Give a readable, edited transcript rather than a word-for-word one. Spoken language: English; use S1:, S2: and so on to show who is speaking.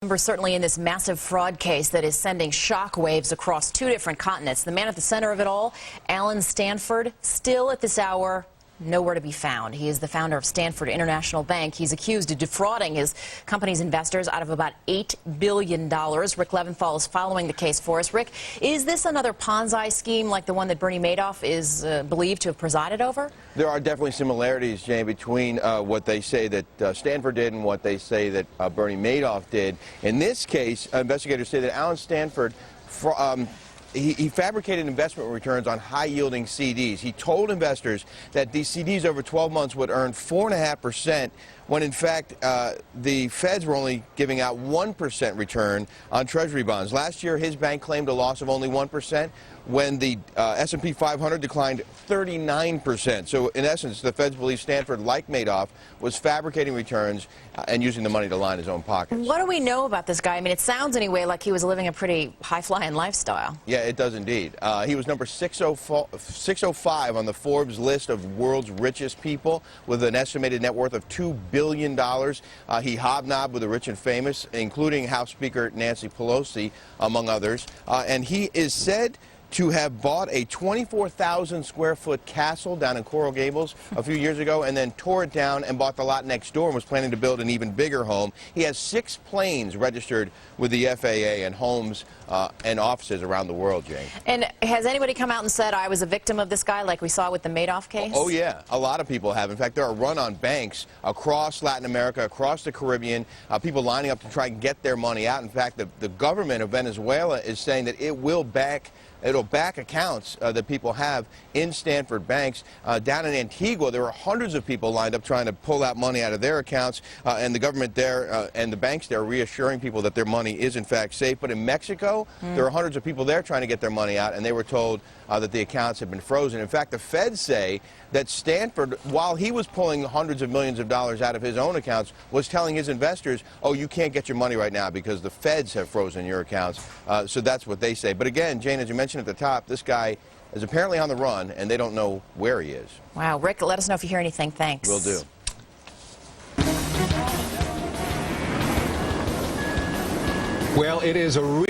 S1: Certainly in this massive fraud case that is sending shockwaves across two different continents. The man at the center of it all, Allen Stanford, still at this hour nowhere to be found. He is the founder of Stanford International Bank. He's accused of defrauding his company's investors out of about $8 billion. Rick Leventhal is following the case for us. Rick, is this another Ponzi scheme like the one that Bernie Madoff is believed to have presided over?
S2: There are definitely similarities, Jane, between what they say that Stanford did and what they say that Bernie Madoff did. In this case, investigators say that Allen Stanford he fabricated investment returns on high-yielding CDs. He told investors that these CDs over 12 months would earn 4.5%, when in fact the feds were only giving out 1% return on Treasury bonds. Last year, his bank claimed a loss of only 1%, when the S&P 500 declined 39%. So in essence, the feds believe Stanford, like Madoff, was fabricating returns and using the money to line his own pockets.
S1: What do we know about this guy? I mean, it sounds anyway like he was living a pretty high-flying lifestyle.
S2: Yeah, it does indeed. He was number 605 on the Forbes list of world's richest people, with an estimated net worth of $2 billion. He hobnobbed with the rich and famous, including House Speaker Nancy Pelosi, among others. And he is said to have bought a 24,000 square foot castle down in Coral Gables a few years ago, and then tore it down and bought the lot next door and was planning to build an even bigger home. He has 6 planes registered with the FAA and homes and offices around the world, Jane.
S1: And has anybody come out and said, I was a victim of this guy, like we saw with the Madoff case?
S2: Oh, yeah. A lot of people have. In fact, there are run-on banks across Latin America, across the Caribbean, people lining up to try and get their money out. In fact, the government of Venezuela is saying that it'll back accounts that people have in Stanford banks. Down in Antigua, there were hundreds of people lined up trying to pull out money out of their accounts, and the government there and the banks there reassuring people that their money is in fact safe. But in Mexico, there are hundreds of people there trying to get their money out, and they were told that the accounts had been frozen. In fact, the feds say that Stanford, while he was pulling hundreds of millions of dollars out of his own accounts, was telling his investors, oh, you can't get your money right now because the feds have frozen your accounts. So that's what they say. But again, Jane, as you mentioned at the top, this guy is apparently on the run, and they don't know where he is.
S1: Wow. Rick, let us know if you hear anything. Thanks.
S2: Will do.
S3: Well, it is a